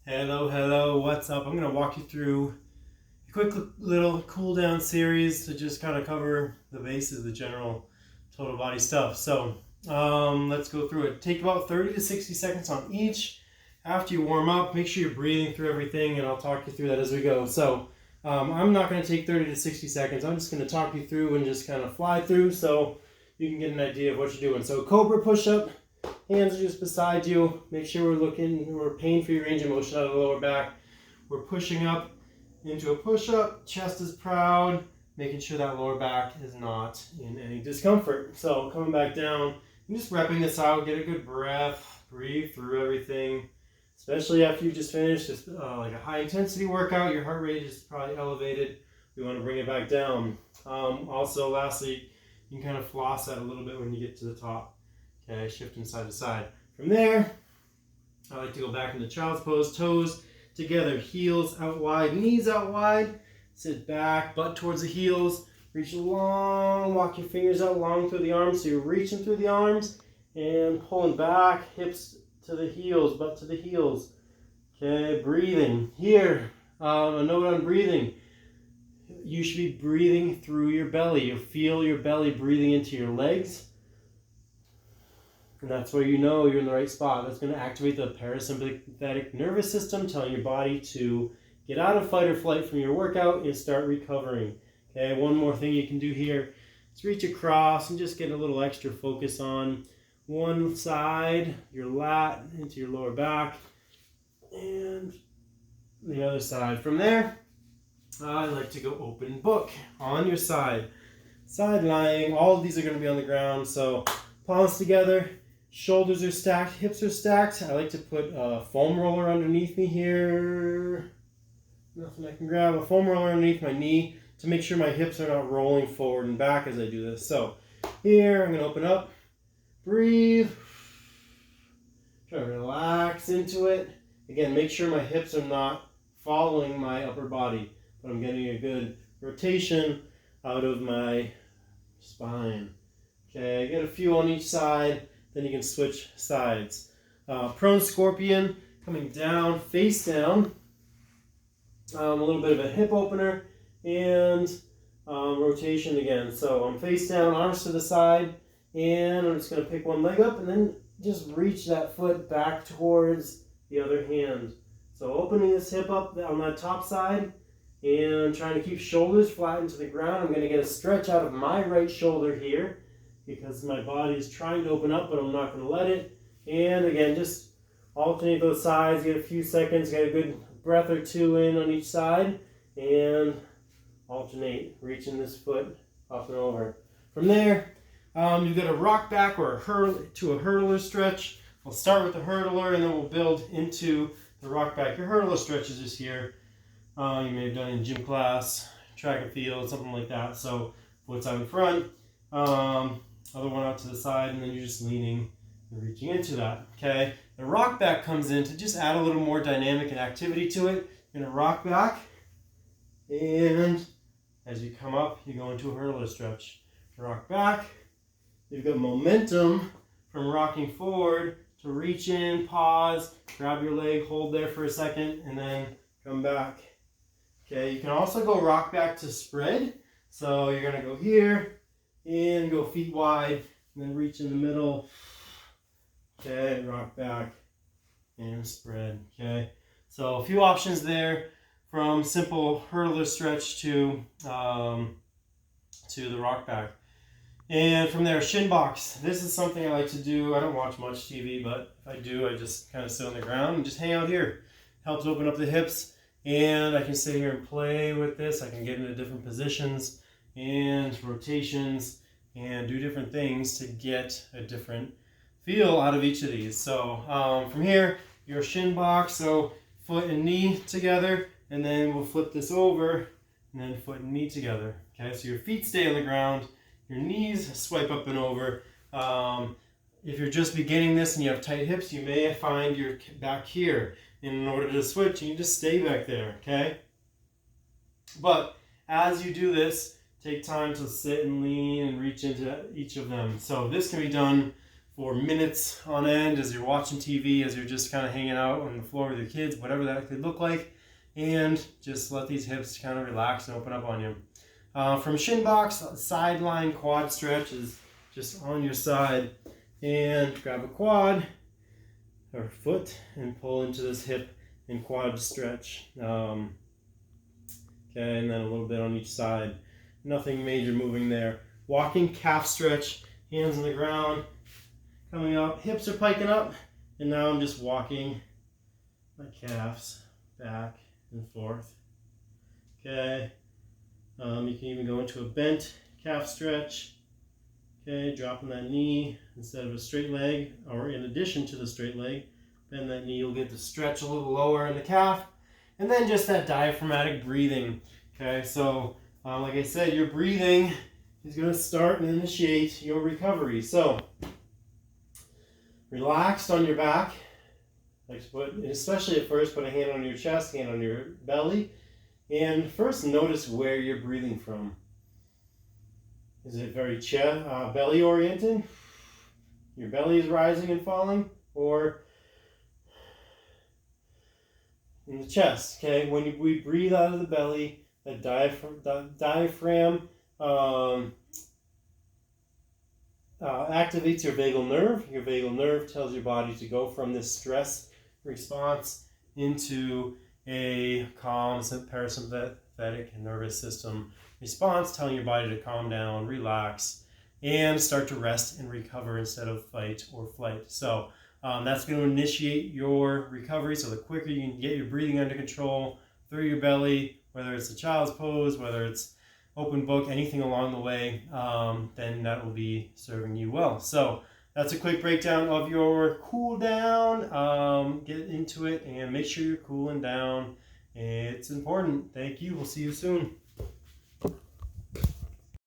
Hello, what's up? I'm going to walk you through a quick little cool down series to just kind of cover the bases, the general total body stuff. So let's go through it. Take about 30 to 60 seconds on each. After you warm up, make sure you're breathing through everything, and I'll talk you through that as we go. So I'm not going to take 30 to 60 seconds. I'm just going to talk you through and just kind of fly through so you can get an idea of what you're doing. So Cobra Push Up. Hands are just beside you. Make sure we're paying for your range of motion out of the lower back. We're pushing up into a push-up. Chest is proud. Making sure that lower back is not in any discomfort. So coming back down and just repping this out. Get a good breath. Breathe through everything. Especially after you just finished just like a high intensity workout. Your heart rate is probably elevated. We want to bring it back down. Also, lastly, you can kind of floss that a little bit when you get to the top. Okay, shifting side to side. From there, I like to go back into child's pose. Toes together, heels out wide, knees out wide. Sit back, butt towards the heels. Reach long, walk your fingers out long through the arms. So you're reaching through the arms and pulling back, hips to the heels, butt to the heels. Okay, breathing. Here, a note on breathing. You should be breathing through your belly. You feel your belly breathing into your legs. And that's where you know you're in the right spot. That's going to activate the parasympathetic nervous system, telling your body to get out of fight or flight from your workout and start recovering. Okay, one more thing you can do here is reach across and just get a little extra focus on one side, your lat into your lower back, and the other side. From there, I like to go open book on your side. Side lying, all of these are going to be on the ground, so palms together. Shoulders are stacked, hips are stacked. I like to put a foam roller underneath me here. Nothing I can grab. A foam roller underneath my knee to make sure my hips are not rolling forward and back as I do this. So here, I'm going to open up, breathe, try to relax into it. Again, make sure my hips are not following my upper body, but I'm getting a good rotation out of my spine. Okay, get a few on each side. Then you can switch sides. Prone scorpion, coming down, face down. A little bit of a hip opener and rotation again. So I'm face down, arms to the side, and I'm just going to pick one leg up and then just reach that foot back towards the other hand. So opening this hip up on that top side and trying to keep shoulders flat into the ground. I'm going to get a stretch out of my right shoulder here, because my body is trying to open up, but I'm not going to let it. And again, just alternate those sides, get a few seconds, get a good breath or two in on each side, and alternate, reaching this foot up and over. From there, you've got a rock back or a hurdler stretch. We'll start with the hurdler, and then we'll build into the rock back. Your hurdler stretch is just here. You may have done in gym class, track and field, something like that. So foot's out in front. Other one out to the side, and then you're just leaning and reaching into that. Okay, the rock back comes in to just add a little more dynamic and activity to it. You're gonna rock back, and as you come up, you go into a hurdler stretch. Rock back. You've got momentum from rocking forward to reach in, pause, grab your leg, hold there for a second, and then come back. Okay, you can also go rock back to spread. So you're gonna go here, and go feet wide, and then reach in the middle. Okay, rock back and spread. Okay, so a few options there, from simple hurdler stretch to the rock back. And from there, Shin Box. This is something I like to do. I don't watch much TV, but if I do, I just kind of sit on the ground and just hang out here. Helps open up the hips, and I can sit here and play with this. I can get into different positions and rotations and do different things to get a different feel out of each of these. So from here, your Shin Box, so foot and knee together, and then we'll flip this over, and then foot and knee together. Okay, so your feet stay on the ground, your knees swipe up and over. If you're just beginning this and you have tight hips, you may find your back here. In order to switch, you just stay back there, okay? But as you do this, take time to sit and lean and reach into each of them. So this can be done for minutes on end as you're watching TV, as you're just kind of hanging out on the floor with your kids, whatever that could look like. And just let these hips kind of relax and open up on you. From Shin Box, sideline quad stretch is just on your side. And grab a quad or foot and pull into this hip and quad stretch. Okay, and then a little bit on each side. Nothing major moving there. Walking calf stretch, hands on the ground. Coming up, hips are piking up, and now I'm just walking my calves back and forth. Okay, you can even go into a bent calf stretch. Okay, dropping that knee instead of a straight leg, or in addition to the straight leg. Bend that knee, you'll get to stretch a little lower in the calf. And then just that diaphragmatic breathing. Okay, so like I said, your breathing is going to start and initiate your recovery. So, relaxed on your back, especially at first, put a hand on your chest, hand on your belly, and first notice where you're breathing from. Is it very belly oriented? Your belly is rising and falling, or in the chest? Okay, when we breathe out of the belly, the diaphragm activates your vagal nerve. Your vagal nerve tells your body to go from this stress response into a calm parasympathetic nervous system response, telling your body to calm down, relax, and start to rest and recover instead of fight or flight. So that's going to initiate your recovery. So the quicker you can get your breathing under control through your belly, whether it's a child's pose, whether it's open book, anything along the way, then that will be serving you well. So that's a quick breakdown of your cool down. Get into it and make sure you're cooling down. It's important. Thank you. We'll see you soon.